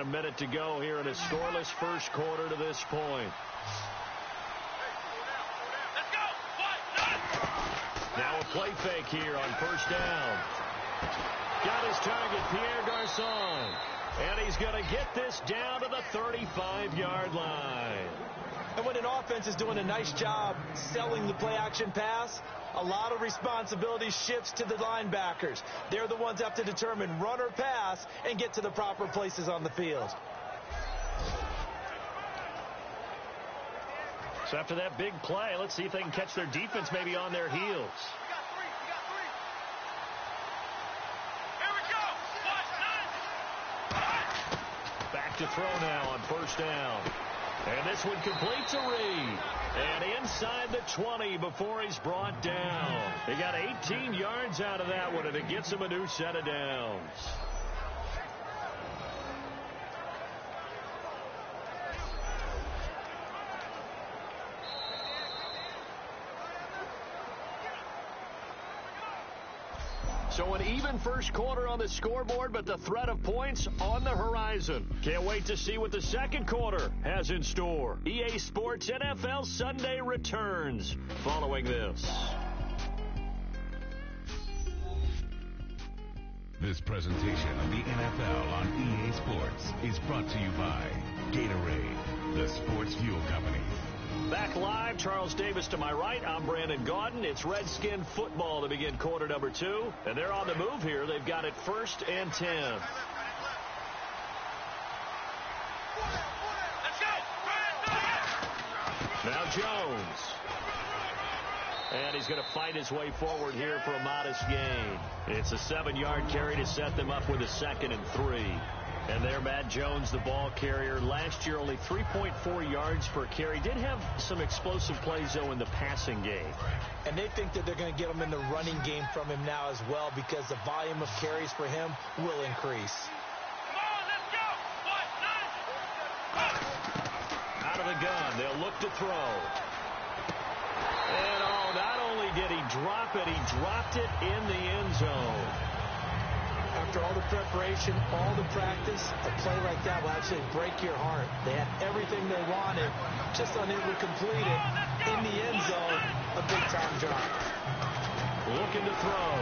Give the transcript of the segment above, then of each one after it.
A minute to go here in a scoreless first quarter to this point. Now a play fake here on first down. Got his target, Pierre Garçon. And he's going to get this down to the 35-yard line. And when an offense is doing a nice job selling the play-action pass, a lot of responsibility shifts to the linebackers. They're the ones that have to determine run or pass and get to the proper places on the field. So after that big play, let's see if they can catch their defense maybe on their heels. Back to throw now on first down. And this one completes a read. And inside the 20 before he's brought down. He got 18 yards out of that one, and it gets him a new set of downs. So an even first quarter on the scoreboard, but the threat of points on the horizon. Can't wait to see what the second quarter has in store. EA Sports NFL Sunday returns following this. This presentation of the NFL on EA Sports is brought to you by Gatorade, the sports fuel company. Back live, Charles Davis to my right. I'm Brandon Gaudin. It's Redskin football to begin quarter number 2. And they're on the move here. They've got it 1st and 10. Now Jones. And he's going to fight his way forward here for a modest gain. It's a 7-yard carry to set them up with a 2nd and 3. And there, Matt Jones, the ball carrier. Last year, only 3.4 yards per carry. Did have some explosive plays, though, in the passing game. And they think that they're going to get him in the running game from him now as well, because the volume of carries for him will increase. Out of the gun, they'll look to throw. And, not only did he drop it, he dropped it in the end zone. After all the preparation, all the practice, a play like that will actually break your heart. They had everything they wanted, just unable to complete it in the end zone. A big-time drop. Looking to throw.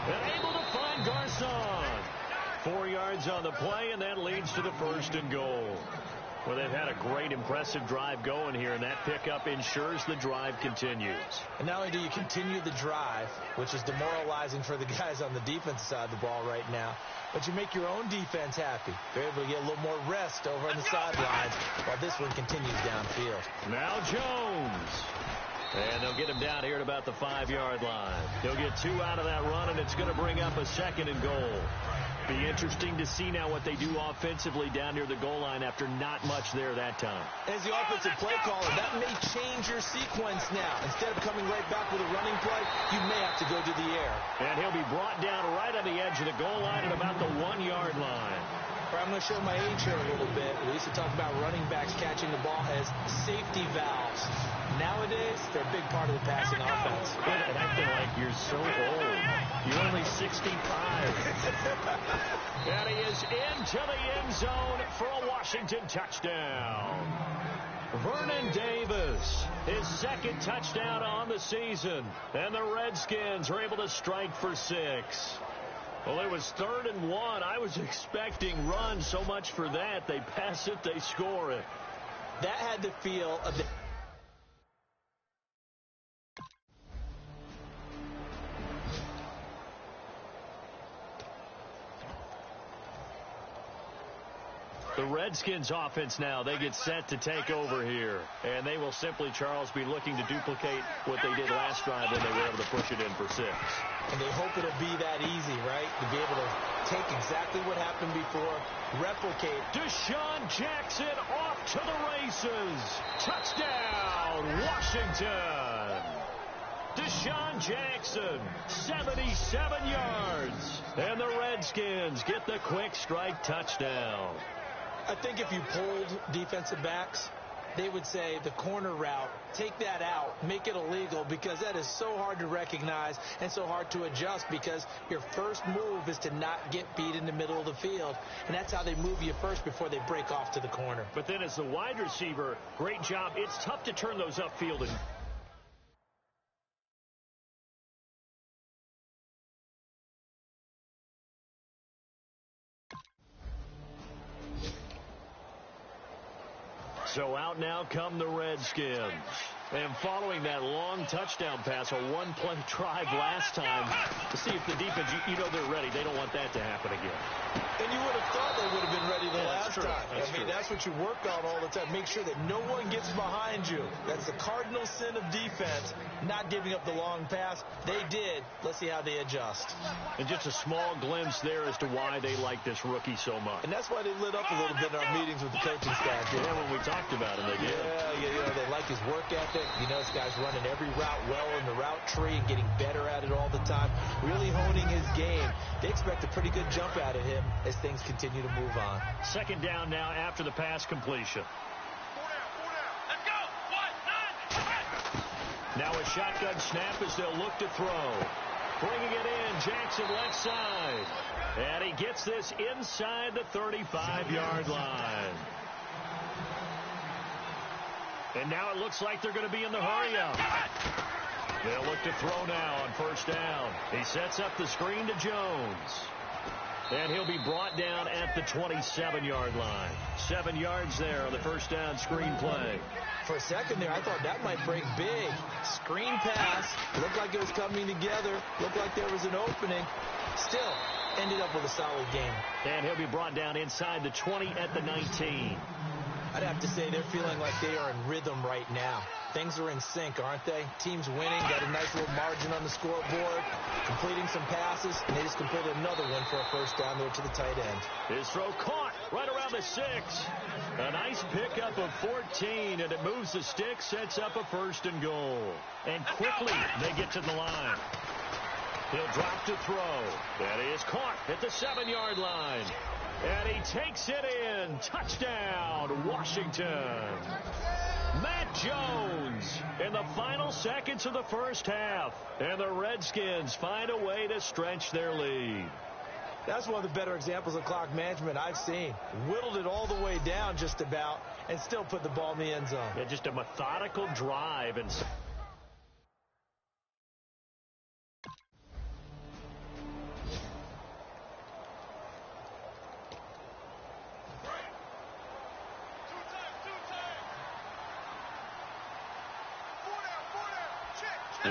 And able to find Garçon. 4 yards on the play, and that leads to the 1st and goal. Well, they've had a great, impressive drive going here, and that pickup ensures the drive continues. And not only do you continue the drive, which is demoralizing for the guys on the defensive side of the ball right now, but you make your own defense happy. They're able to get a little more rest over on the sidelines while this one continues downfield. Now Jones. And they'll get him down here at about the 5-yard line. He'll get 2 out of that run, and it's going to bring up a 2nd and goal. Be interesting to see now what they do offensively down near the goal line after not much there that time. As the offensive play caller, that may change your sequence now. Instead of coming right back with a running play, you may have to go to the air. And he'll be brought down right on the edge of the goal line at about the 1-yard line. I'm going to show my age here a little bit. We used to talk about running backs catching the ball as safety valves. Nowadays, they're a big part of the passing offense. And acting like you're so old. You're only 65. And he is into the end zone for a Washington touchdown. Vernon Davis, his 2nd touchdown on the season. And the Redskins are able to strike for 6. Well, it was 3rd and 1. I was expecting run, so much for that. They pass it, they score it. That had the feel of the... The Redskins offense now, they get set to take over here. And they will simply, Charles, be looking to duplicate what they did last drive when they were able to push it in for 6. And they hope it'll be that easy, right? To be able to take exactly what happened before, replicate. Deshaun Jackson off to the races. Touchdown, Washington. Deshaun Jackson, 77 yards. And the Redskins get the quick strike touchdown. I think if you polled defensive backs, they would say the corner route, take that out, make it illegal, because that is so hard to recognize and so hard to adjust, because your first move is to not get beat in the middle of the field, and that's how they move you first before they break off to the corner. But then as the wide receiver, great job. It's tough to turn those upfield. So out now come the Redskins. And following that long touchdown pass, a one-play drive last time, to see if the defense, you know they're ready. They don't want that to happen again. And you would have thought they would have been ready the last time. That's what you work on all the time. Make sure that no one gets behind you. That's the cardinal sin of defense, not giving up the long pass. They did. Let's see how they adjust. And just a small glimpse there as to why they like this rookie so much. And that's why they lit up a little bit in our meetings with the coaching staff. Yeah, when we talked about him, they did. Yeah, they like his work ethic. You know, this guy's running every route well in the route tree and getting better at it all the time, really honing his game. They expect a pretty good jump out of him as things continue to move on. Second down now after the pass completion. Let's go. 1, 9. Now a shotgun snap as they'll look to throw. Bringing it in, Jackson left side. And he gets this inside the 35-yard line. And now it looks like they're going to be in the hurry-up. They'll look to throw now on first down. He sets up the screen to Jones. And he'll be brought down at the 27-yard line. 7 yards there on the first down screen play. For a second there, I thought that might break big. Screen pass. Looked like it was coming together. Looked like there was an opening. Still, ended up with a solid game. And he'll be brought down inside the 20 at the 19. I'd have to say they're feeling like they are in rhythm right now. Things are in sync, aren't they? Team's winning, got a nice little margin on the scoreboard, completing some passes, and they just completed another one for a first down there to the tight end. His throw caught right around the 6. A nice pickup of 14, and it moves the stick, sets up a first and goal. And quickly they get to the line. He'll drop to throw. That is caught at the 7-yard line. And he takes it in. Touchdown, Washington. Matt Jones in the final seconds of the first half. And the Redskins find a way to stretch their lead. That's one of the better examples of clock management I've seen. Whittled it all the way down just about and still put the ball in the end zone. Yeah, just a methodical drive. And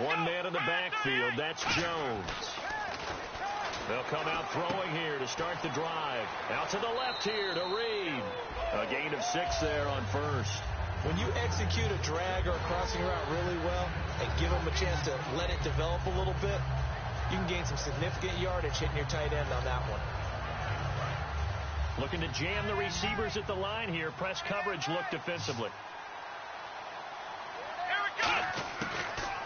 one man in the backfield, that's Jones. They'll come out throwing here to start the drive. Out to the left here to Reed. A gain of 6 there on first. When you execute a drag or a crossing route really well and give them a chance to let it develop a little bit, you can gain some significant yardage hitting your tight end on that one. Looking to jam the receivers at the line here. Press coverage look defensively.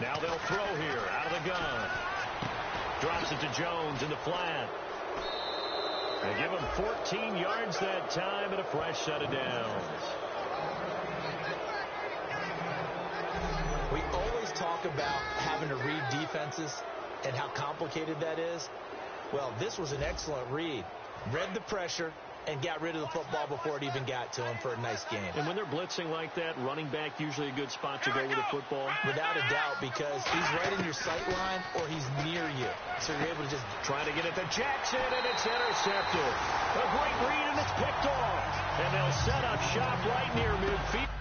Now they'll throw here out of the gun. Drops it to Jones in the flat. They give him 14 yards that time and a fresh set of downs. We always talk about having to read defenses and how complicated that is. Well, this was an excellent read. Read the pressure and got rid of the football before it even got to him for a nice game. And when they're blitzing like that, running back usually a good spot to go with the football? Without a doubt, because he's right in your sight line or he's near you. So you're able to just try to get it to Jackson, and it's intercepted. A great read, and it's picked off. And they'll set up shop right near midfield.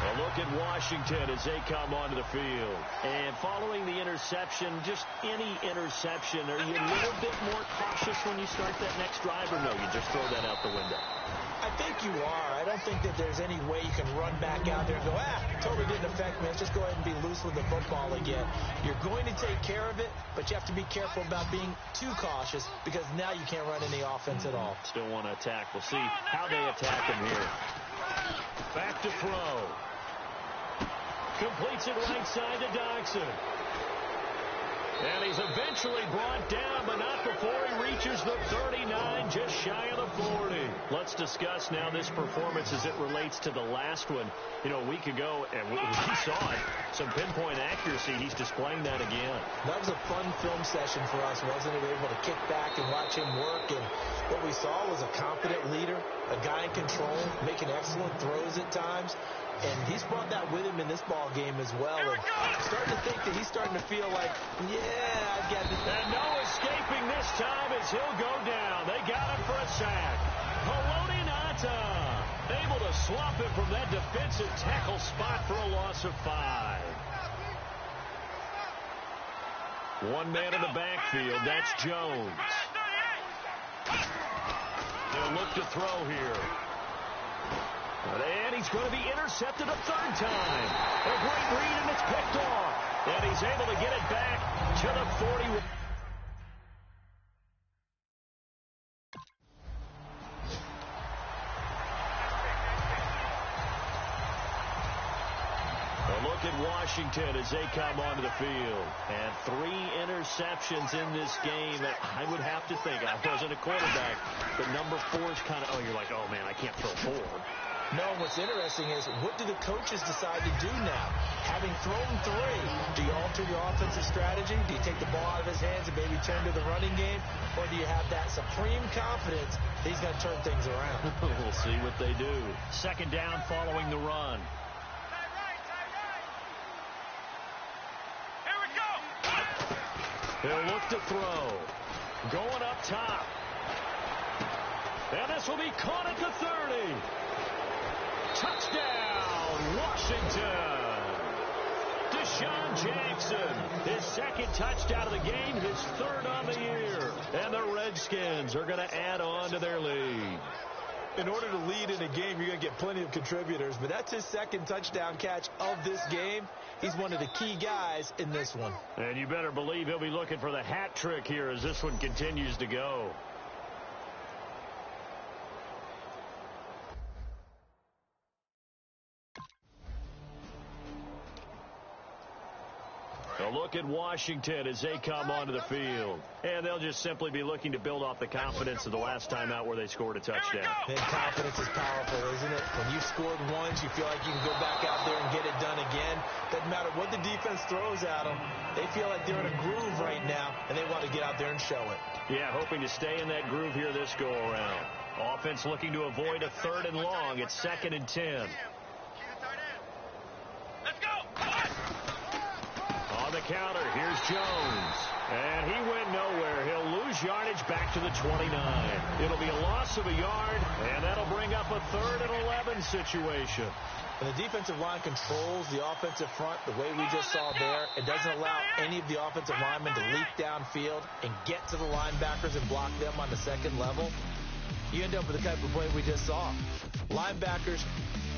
A look at Washington as they come onto the field. And following the interception, just any interception, are you a little bit more cautious when you start that next drive, or no, you just throw that out the window? I think you are. I don't think that there's any way you can run back out there and go, totally didn't affect me. Let's just go ahead and be loose with the football again. You're going to take care of it, but you have to be careful about being too cautious because now you can't run any offense at all. Still want to attack. We'll see how they attack him here. Back to throw. Completes it right side to Doxson. And he's eventually brought down, but not before he reaches the 39, just shy of the 40. Let's discuss now this performance as it relates to the last one. You know, a week ago, and we saw it, some pinpoint accuracy. He's displaying that again. That was a fun film session for us, wasn't it? We were able to kick back and watch him work, and what we saw was a confident leader, a guy in control, making excellent throws at times. And he's brought that with him in this ball game as well. And I'm starting to think that he's starting to feel like, yeah, I get it. And no escaping this time as he'll go down. They got him for a sack. Haloti able to swap him from that defensive tackle spot for a loss of 5. One man in the backfield. That's Jones. They'll look to throw here. And he's going to be intercepted a third time. A great read, and it's picked off. And he's able to get it back to the 40. A look at Washington as they come onto the field. And 3 interceptions in this game. I would have to think, I wasn't a quarterback, but number 4 is kind of, you're like, oh, man, I can't throw 4. No, what's interesting is, what do the coaches decide to do now? Having thrown 3, do you alter your offensive strategy? Do you take the ball out of his hands and maybe turn to the running game? Or do you have that supreme confidence that he's going to turn things around? We'll see what they do. Second down following the run. Here we go. He'll look to throw. Going up top. And this will be caught at the 30. Touchdown, Washington. Deshaun Jackson, his second touchdown of the game, his 3rd on the year. And the Redskins are going to add on to their lead. In order to lead in a game, you're going to get plenty of contributors, but that's his 2nd touchdown catch of this game. He's one of the key guys in this one. And you better believe he'll be looking for the hat trick here as this one continues to go. A look at Washington as they come onto the field. And they'll just simply be looking to build off the confidence of the last time out where they scored a touchdown. And confidence is powerful, isn't it? When you scored once, you feel like you can go back out there and get it done again. Doesn't matter what the defense throws at them. They feel like they're in a groove right now, and they want to get out there and show it. Yeah, hoping to stay in that groove here this go-around. Offense looking to avoid a 3rd and long. It's 2nd and 10. Let's go. On the counter, here's Jones. And he went nowhere. He'll lose yardage back to the 29. It'll be a loss of a yard, and that'll bring up a 3rd and 11 situation. And the defensive line controls the offensive front the way we just saw there. It doesn't allow any of the offensive linemen to leap downfield and get to the linebackers and block them on the 2nd level. You end up with the type of play we just saw. Linebackers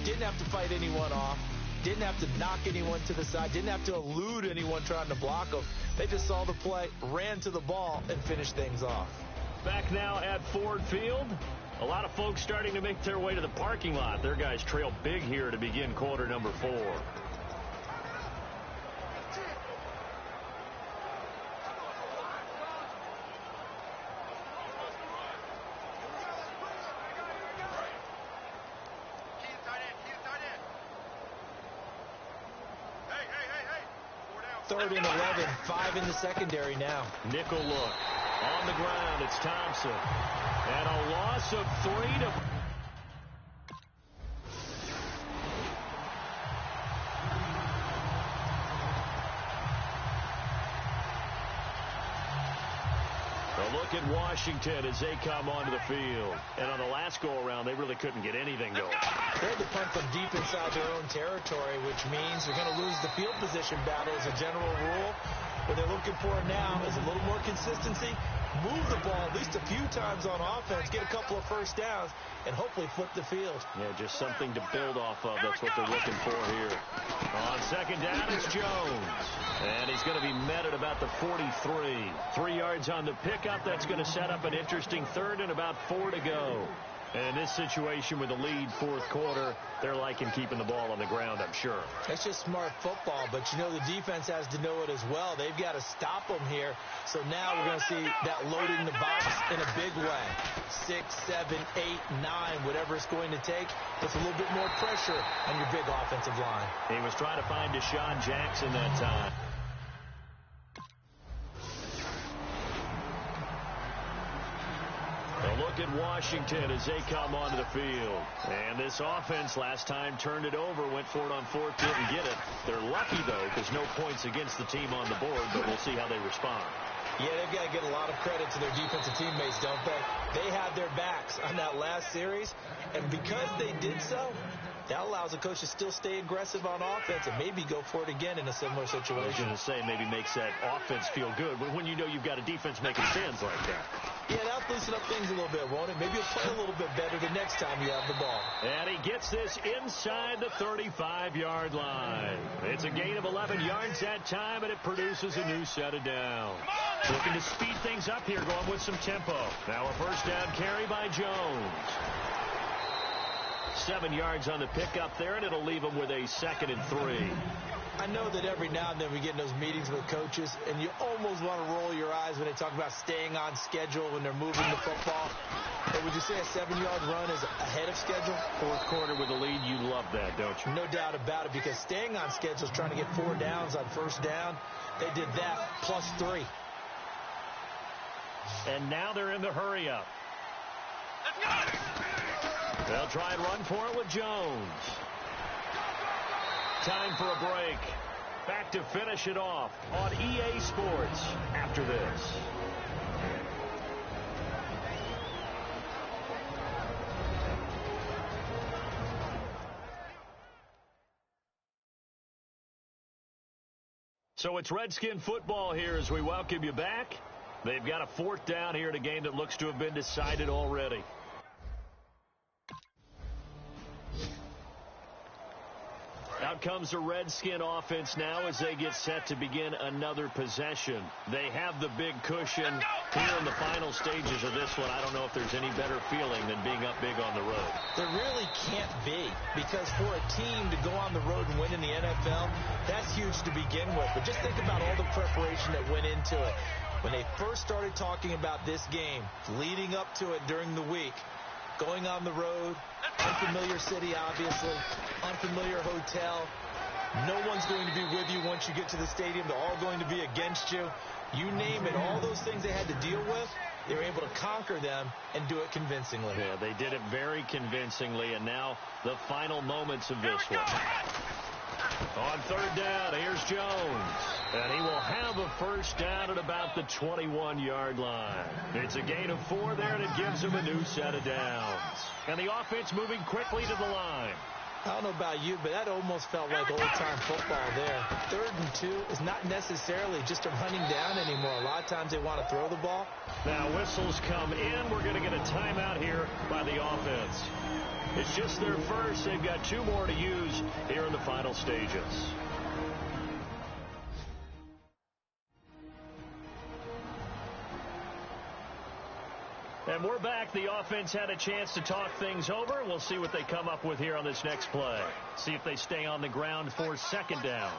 didn't have to fight anyone off. Didn't have to knock anyone to the side. Didn't have to elude anyone trying to block them. They just saw the play, ran to the ball, and finished things off. Back now at Ford Field. A lot of folks starting to make their way to the parking lot. Their guys trail big here to begin quarter number 4. Third and 11, 5 in the secondary now. Nickel look. On the ground, it's Thompson. And a loss of 3 to... A look at Washington as they come onto the field. And on the last go-around, they really couldn't get anything going. They had to punt from deep inside their own territory, which means they're going to lose the field position battle as a general rule. What they're looking for now is a little more consistency, move the ball at least a few times on offense, get a couple of first downs, and hopefully flip the field. Yeah, just something to build off of. That's what they're looking for here. On second down, it's Jones. And he's going to be met at about the 43. 3 yards on the pickup. That's going to set up an interesting 3rd and about 4 to go. And in this situation with the lead fourth quarter, they're liking keeping the ball on the ground, I'm sure. That's just smart football, but you know the defense has to know it as well. They've got to stop them here. So now we're going to see that loading the box in a big way. 6, 7, 8, 9, whatever it's going to take. Puts a little bit more pressure on your big offensive line. He was trying to find Deshaun Jackson that time. A look at Washington as they come onto the field. And this offense last time turned it over, went for it on fourth, didn't get it. They're lucky, though, because no points against the team on the board, but we'll see how they respond. Yeah, they've got to get a lot of credit to their defensive teammates, don't they? They had their backs on that last series, and because they did so, that allows the coach to still stay aggressive on offense and maybe go for it again in a similar situation. I was going to say maybe makes that offense feel good, but when you know you've got a defense making stands like that. Yeah, that'll loosen up things a little bit, won't it? Maybe you'll play a little bit better the next time you have the ball. And he gets this inside the 35-yard line. It's a gain of 11 yards that time, and it produces a new set of downs. Looking to speed things up here, going with some tempo. Now a first down carry by Jones. 7 yards on the pickup there, and it'll leave him with a 2nd and 3. I know that every now and then we get in those meetings with coaches, and you almost want to roll your eyes when they talk about staying on schedule when they're moving the football. But would you say a 7-yard run is ahead of schedule? Fourth quarter with a lead, you love that, don't you? No doubt about it, because staying on schedule is trying to get 4 downs on first down. They did that plus 3. And now they're in the hurry-up. Let's go! They'll try and run for it with Jones. Time for a break. Back to finish it off on EA Sports after this. So it's Redskin football here as we welcome you back. They've got a 4th down here in a game that looks to have been decided already. Out comes the Redskin offense now as they get set to begin another possession. They have the big cushion here in the final stages of this one. I don't know if there's any better feeling than being up big on the road. There really can't be, because for a team to go on the road and win in the NFL, that's huge to begin with. But just think about all the preparation that went into it. When they first started talking about this game, leading up to it during the week, going on the road, unfamiliar city, obviously, unfamiliar hotel. No one's going to be with you once you get to the stadium. They're all going to be against you. You name it, all those things they had to deal with, they were able to conquer them and do it convincingly. Yeah, they did it very convincingly, and now the final moments of this one. On 3rd down, here's Jones. And he will have a first down at about the 21-yard line. It's a gain of 4 there, and it gives him a new set of downs. And the offense moving quickly to the line. I don't know about you, but that almost felt like old-time football there. 3rd and 2 is not necessarily just a running down anymore. A lot of times they want to throw the ball. Now whistles come in. We're going to get a timeout here by the offense. It's just their first. They've got 2 more to use here in the final stages. And we're back. The offense had a chance to talk things over. We'll see what they come up with here on this next play. See if they stay on the ground for 2nd down.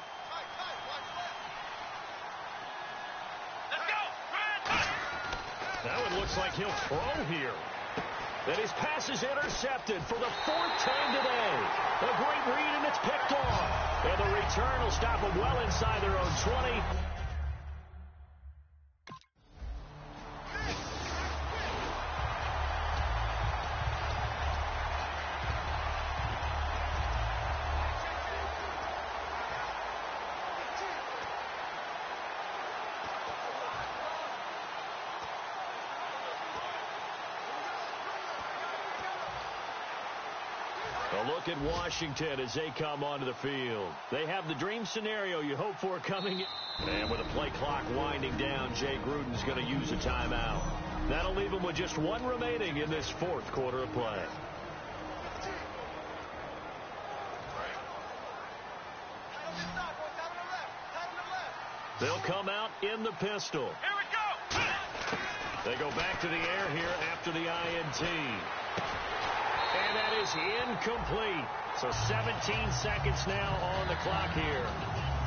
Now it looks like he'll throw here. And his pass is intercepted for the 4th time today. A great read, and it's picked off. And the return will stop them well inside their own 20. A look at Washington as they come onto the field. They have the dream scenario you hope for coming in. And with the play clock winding down, Jay Gruden's going to use a timeout. That'll leave him with just 1 remaining in this 4th quarter of play. They'll come out in the pistol. Here we go! They go back to the air here after the INT. that is incomplete. So 17 seconds now on the clock here.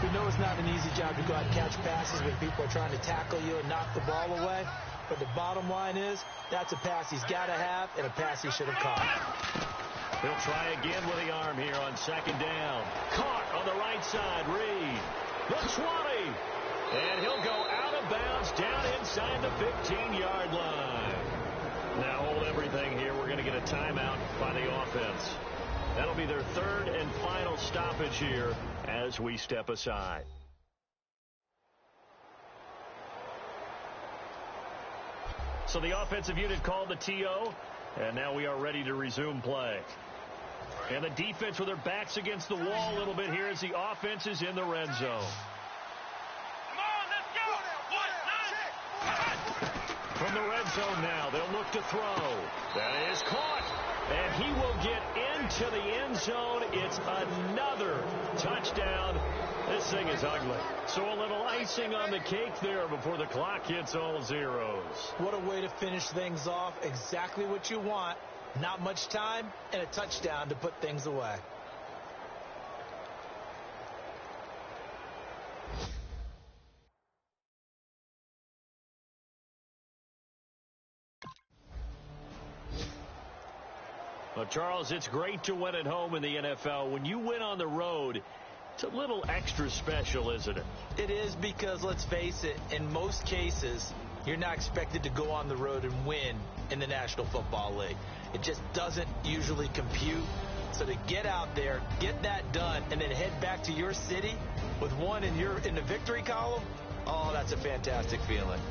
We know it's not an easy job to go out and catch passes when people are trying to tackle you and knock the ball away. But the bottom line is, that's a pass he's got to have and a pass he should have caught. He'll try again with the arm here on second down. Caught on the right side. Reed. The 20. And he'll go out of bounds down inside the 15-yard line. Now hold everything here. We're going to get a timeout by the offense. That'll be their third and final stoppage here as we step aside. So the offensive unit called the TO, and now we are ready to resume play. And the defense with their backs against the wall a little bit here as the offense is in the red zone. Come on, let's go. 1, 9. From the red zone now, they'll look to throw. That is caught. And he will get into the end zone. It's another touchdown. This thing is ugly. So a little icing on the cake there before the clock hits all zeros. What a way to finish things off. Exactly what you want. Not much time and a touchdown to put things away. Well, Charles, it's great to win at home in the NFL. When you win on the road, it's a little extra special, isn't it? It is because, let's face it, in most cases, you're not expected to go on the road and win in the National Football League. It just doesn't usually compute. So to get out there, get that done, and then head back to your city with one in the victory column, oh, that's a fantastic feeling.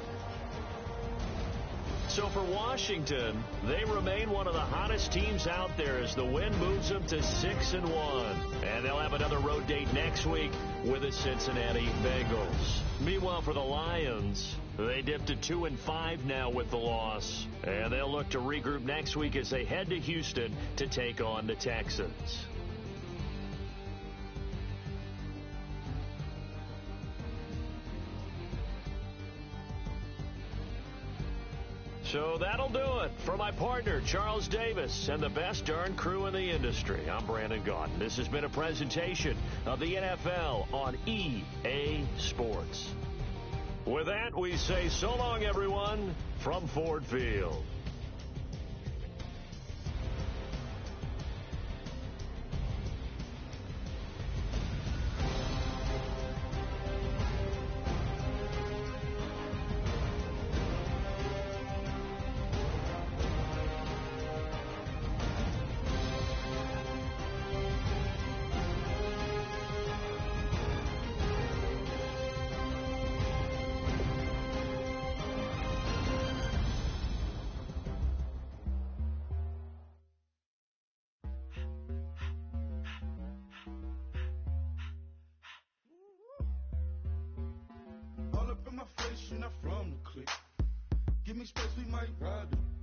So for Washington, they remain one of the hottest teams out there as the win moves them to 6-1. And they'll have another road date next week with the Cincinnati Bengals. Meanwhile, for the Lions, they dipped to 2-5 now with the loss. And they'll look to regroup next week as they head to Houston to take on the Texans. So that'll do it. For my partner, Charles Davis, and the best darn crew in the industry, I'm Brandon Gaudin. This has been a presentation of the NFL on EA Sports. With that, we say so long, everyone, from Ford Field. All up in my face, you're not from the clique. Give me space, we might ride it.